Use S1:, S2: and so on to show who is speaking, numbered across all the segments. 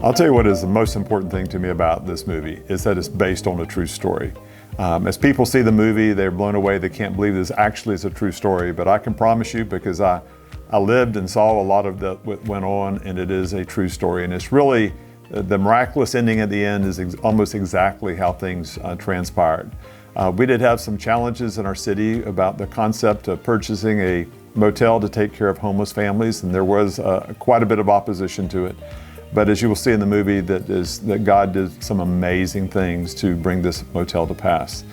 S1: I'll tell you what is the most important thing to me about this movie is that it's based on a true story. As people see the movie, they're blown away. They can't believe this actually is a true story, but I can promise you, because I lived and saw a lot of what went on, and it is a true story. And it's really, the miraculous ending at the end is almost exactly how things transpired. We did have some challenges in our city about the concept of purchasing a motel to take care of homeless families, and there was quite a bit of opposition to it. But as you will see in the movie, that God did some amazing things to bring this motel to pass.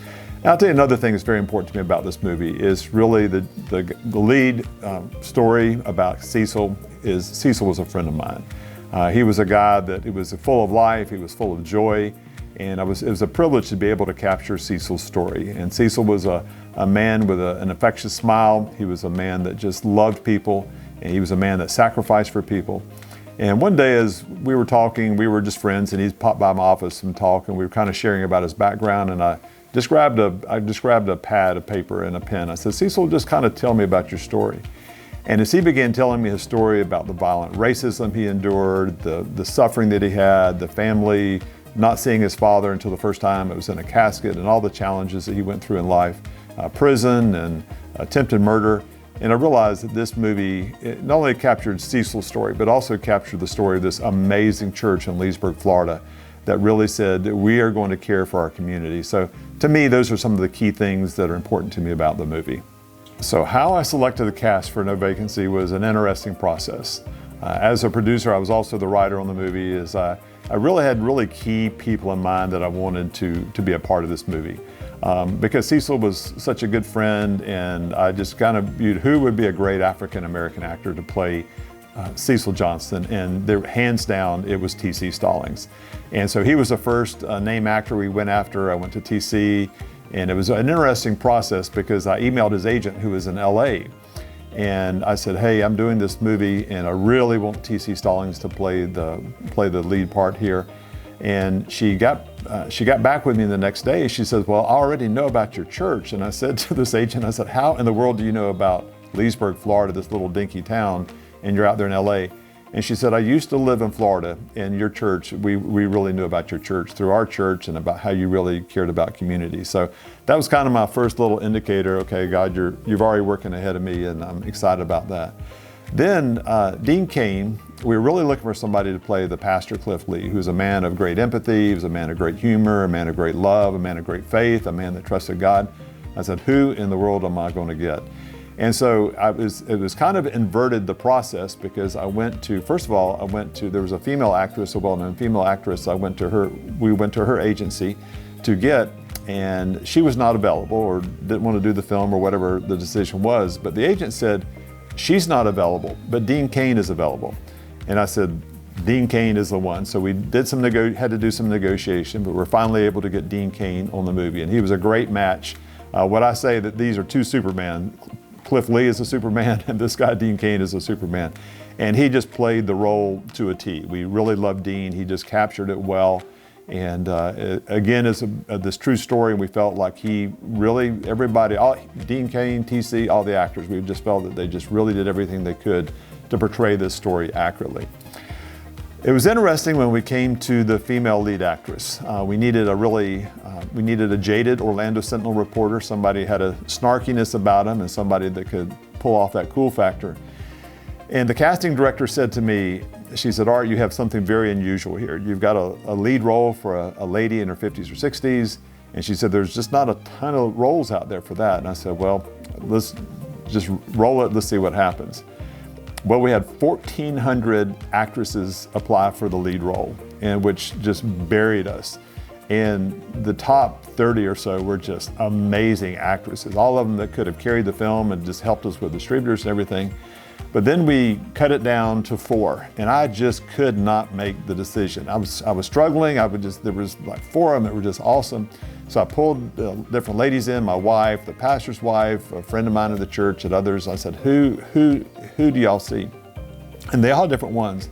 S1: Now, I'll tell you another thing that's very important to me about this movie is really the lead story about Cecil. Cecil was a friend of mine. He was a guy that he was full of life, he was full of joy, and it was a privilege to be able to capture Cecil's story. And Cecil was a man with an infectious smile. He was a man that just loved people, and he was a man that sacrificed for people. And one day as we were talking, we were just friends, and he popped by my office and talked, and we were kind of sharing about his background, and I just grabbed a pad of paper and a pen. I said, Cecil, just kind of tell me about your story. And as he began telling me his story about the violent racism he endured, the suffering that he had, the family not seeing his father until the first time it was in a casket, and all the challenges that he went through in life, prison and attempted murder. And I realized that this movie not only captured Cecil's story, but also captured the story of this amazing church in Leesburg, Florida, that really said that we are going to care for our community. So to me, those are some of the key things that are important to me about the movie. So how I selected the cast for No Vacancy was an interesting process. As a producer, I was also the writer on the movie. I really had really key people in mind that I wanted to be a part of this movie. Because Cecil was such a good friend, and I just kind of viewed who would be a great African-American actor to play Cecil Johnston, and hands down, it was T.C. Stallings. And so he was the first name actor we went after. I went to T.C., and it was an interesting process because I emailed his agent who was in L.A., and I said, hey, I'm doing this movie, and I really want T.C. Stallings to play the lead part here. And she got back with me the next day. She says, well, I already know about your church. And I said to this agent, I said, how in the world do you know about Leesburg, Florida, this little dinky town, and you're out there in LA? And she said, I used to live in Florida, and your church, we really knew about your church through our church and about how you really cared about community. So that was kind of my first little indicator, okay, God, you're already working ahead of me, and I'm excited about that. Then Dean Cain, we were really looking for somebody to play the Pastor Cliff Lee, who's a man of great empathy, he was a man of great humor, a man of great love, a man of great faith, a man that trusted God. I said, who in the world am I going to get? And so it was kind of inverted the process, because I went to, first of all, there was a female actress, a well-known female actress, we went to her agency to get, and she was not available or didn't want to do the film or whatever the decision was, but the agent said, she's not available, but Dean Cain is available. And I said, Dean Cain is the one. So we had to do some negotiation, but we're finally able to get Dean Cain on the movie, and he was a great match. What I say that these are two Superman. Cliff Lee is a Superman, and this guy, Dean Cain, is a Superman. And he just played the role to a T. We really loved Dean. He just captured it well. And again, it's this true story, and we felt like everybody, Dean Cain, TC, all the actors, we just felt that they just really did everything they could to portray this story accurately. It was interesting when we came to the female lead actress. We needed a jaded Orlando Sentinel reporter, somebody had a snarkiness about him and somebody that could pull off that cool factor. And the casting director said to me, she said, Art, you have something very unusual here. You've got a lead role for a lady in her 50s or 60s. And she said, there's just not a ton of roles out there for that. And I said, well, let's just roll it, let's see what happens. Well, we had 1,400 actresses apply for the lead role, and which just buried us. And the top 30 or so were just amazing actresses, all of them that could have carried the film and just helped us with distributors and everything. But then we cut it down to 4, and I just could not make the decision. I was struggling. There was like 4 of them that were just awesome. So I pulled different ladies in, my wife, the pastor's wife, a friend of mine in the church, and others. I said, who do y'all see? And they all had different ones.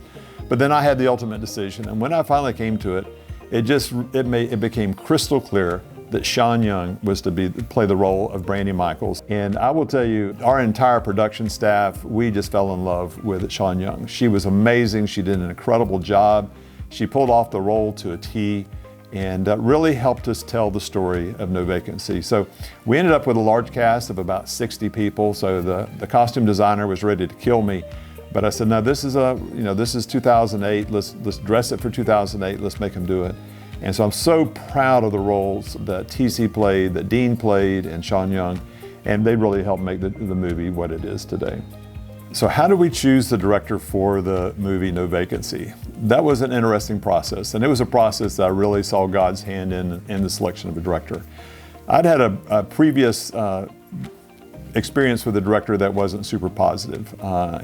S1: But then I had the ultimate decision. And when I finally came to it, it became crystal clear that Sean Young was to play the role of Brandy Michaels. And I will tell you, our entire production staff, we just fell in love with Sean Young. She was amazing. She did an incredible job. She pulled off the role to a T and really helped us tell the story of No Vacancy. So we ended up with a large cast of about 60 people. So the costume designer was ready to kill me. But I said, no, this is this is 2008. Let's dress it for 2008. Let's make them do it. And so I'm so proud of the roles that TC played, that Dean played, and Sean Young. And they really helped make the movie what it is today. So how did we choose the director for the movie No Vacancy? That was an interesting process, and it was a process that I really saw God's hand in the selection of a director. I'd had a previous experience with a director that wasn't super positive.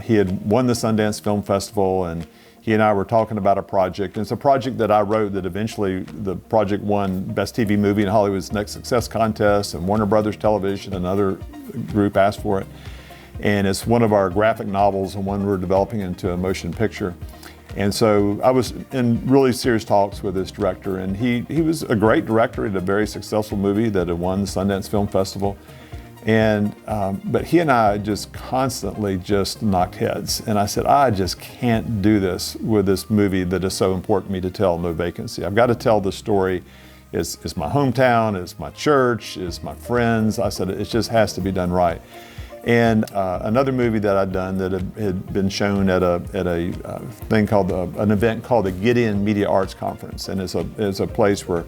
S1: He had won the Sundance Film Festival, and he and I were talking about a project. And it's a project that I wrote that eventually the project won Best TV Movie in Hollywood's Next Success Contest, and Warner Brothers Television, another group, asked for it. And it's one of our graphic novels and one we're developing into a motion picture. And so I was in really serious talks with this director, and he was a great director. He had a very successful movie that had won the Sundance Film Festival. And, but he and I just constantly just knocked heads. And I said, I just can't do this with this movie that is so important to me to tell, No Vacancy. I've got to tell the story. It's my hometown, it's my church, it's my friends. I said, it just has to be done right. And another movie that I'd done that had been shown at a thing called an event called the Gideon Media Arts Conference, and it's a place where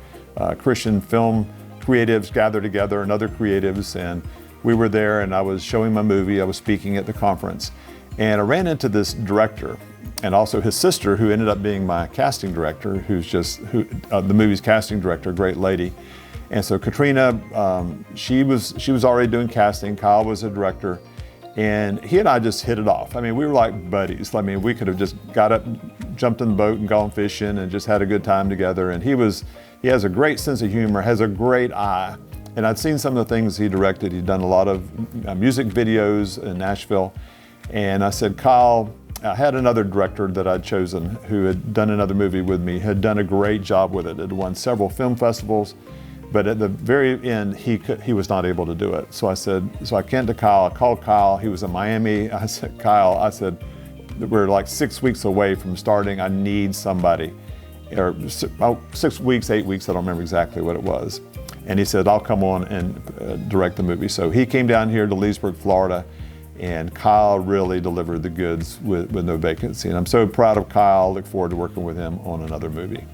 S1: Christian film creatives gather together and other creatives. And we were there, and I was showing my movie. I was speaking at the conference, and I ran into this director, and also his sister, who ended up being my casting director, the movie's casting director, a great lady. And so Katrina, she was already doing casting. Kyle was a director, and he and I just hit it off. I mean, we were like buddies. I mean, we could have just got up, jumped in the boat and gone fishing and just had a good time together. And he has a great sense of humor, has a great eye. And I'd seen some of the things he directed. He'd done a lot of music videos in Nashville. And I said, Kyle, I had another director that I'd chosen who had done another movie with me, had done a great job with it. Had won several film festivals. But at the very end, he was not able to do it. So I came to Kyle, I called Kyle, he was in Miami. I said, Kyle, we're like 6 weeks away from starting, I need somebody. Or 6 weeks, 8 weeks, I don't remember exactly what it was. And he said, I'll come on and direct the movie. So he came down here to Leesburg, Florida, and Kyle really delivered the goods with No Vacancy. And I'm so proud of Kyle, look forward to working with him on another movie.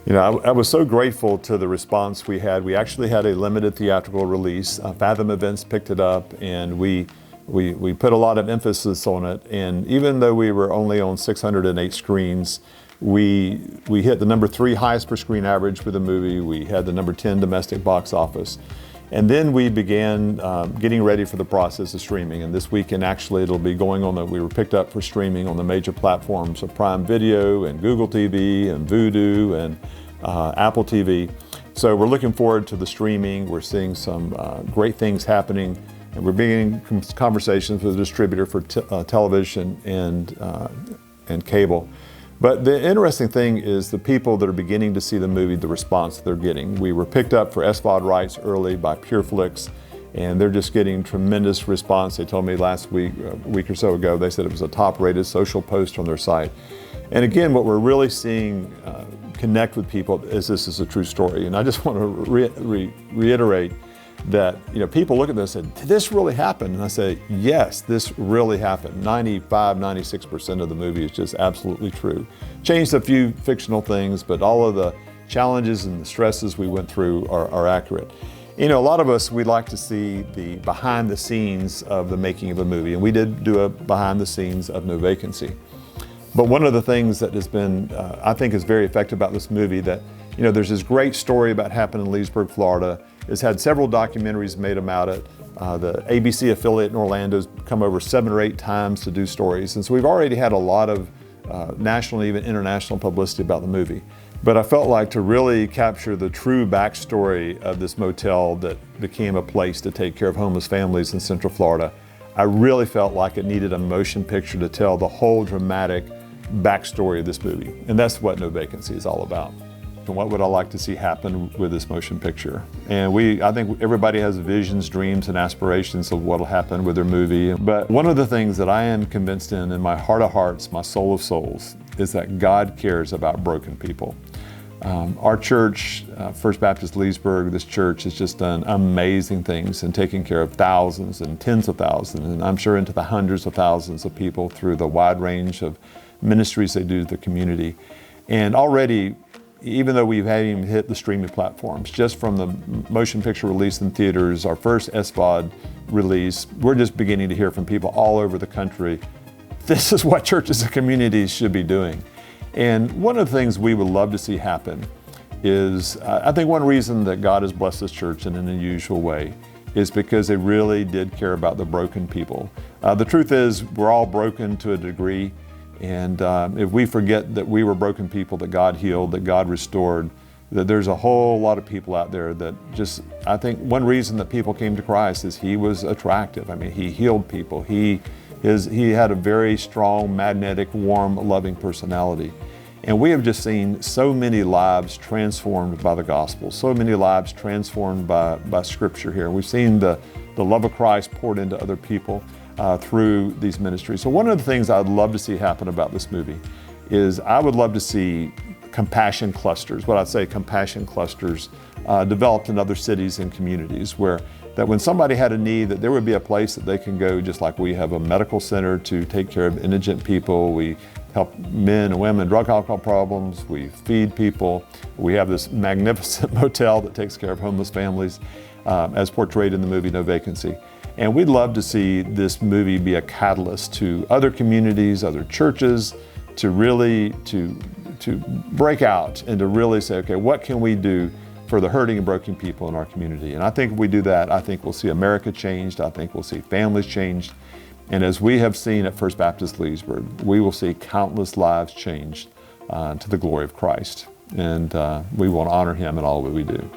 S1: You know, I was so grateful to the response we had. We actually had a limited theatrical release. Fathom Events picked it up, and we put a lot of emphasis on it. And even though we were only on 608 screens, we hit the #3 highest per screen average for the movie. We had the #10 domestic box office. And then we began getting ready for the process of streaming. And this weekend, actually, it'll be going we were picked up for streaming on the major platforms of Prime Video and Google TV and Vudu and Apple TV. So we're looking forward to the streaming. We're seeing some great things happening. And we're beginning conversations with the distributor for television and cable. But the interesting thing is the people that are beginning to see the movie, the response they're getting. We were picked up for SVOD rights early by PureFlix, and they're just getting tremendous response. They told me last week, a week or so ago, they said it was a top-rated social post on their site. And again, what we're really seeing connect with people is this is a true story. And I just want to reiterate that, you know, people look at this and say, did this really happen? And I say, yes, this really happened. 95, 96% of the movie is just absolutely true. Changed a few fictional things, but all of the challenges and the stresses we went through are accurate. You know, a lot of us, we like to see the behind the scenes of the making of a movie, and we did do a behind the scenes of No Vacancy. But one of the things that has been, I think is very effective about this movie that, you know, there's this great story about happening in Leesburg, Florida. It's had several documentaries made about it. The ABC affiliate in Orlando's come over 7 or 8 times to do stories. And so we've already had a lot of national and even international publicity about the movie. But I felt like to really capture the true backstory of this motel that became a place to take care of homeless families in Central Florida, I really felt like it needed a motion picture to tell the whole dramatic backstory of this movie. And that's what No Vacancy is all about. And what would I like to see happen with this motion picture? And I think everybody has visions, dreams, and aspirations of what will happen with their movie. But one of the things that I am convinced in my heart of hearts, my soul of souls, is that God cares about broken people. Our church, First Baptist Leesburg, this church has just done amazing things in taking care of thousands and tens of thousands, and I'm sure into the hundreds of thousands of people through the wide range of ministries they do to the community. And already, even though we haven't even hit the streaming platforms, just from the motion picture release in theaters, our first SVOD release, we're just beginning to hear from people all over the country. This is what churches and communities should be doing. And one of the things we would love to see happen is, I think one reason that God has blessed this church in an unusual way is because they really did care about the broken people. The truth is, we're all broken to a degree, and if we forget that we were broken people that God healed, that God restored, that there's a whole lot of people out there that just, I think one reason that people came to Christ is He was attractive. I mean, He healed people. He had a very strong, magnetic, warm, loving personality. And we have just seen so many lives transformed by the gospel, so many lives transformed by Scripture here. We've seen the love of Christ poured into other people through these ministries. So one of the things I'd love to see happen about this movie is I would love to see compassion clusters, what I'd say compassion clusters, developed in other cities and communities where that when somebody had a need, that there would be a place that they can go, just like we have a medical center to take care of indigent people. We help men and women, drug alcohol problems. We feed people. We have this magnificent motel that takes care of homeless families, as portrayed in the movie No Vacancy. And we'd love to see this movie be a catalyst to other communities, other churches, to really to break out and to really say, okay, what can we do for the hurting and broken people in our community? And I think if we do that, I think we'll see America changed. I think we'll see families changed. And as we have seen at First Baptist Leesburg, we will see countless lives changed to the glory of Christ. And we want to honor Him in all that we do.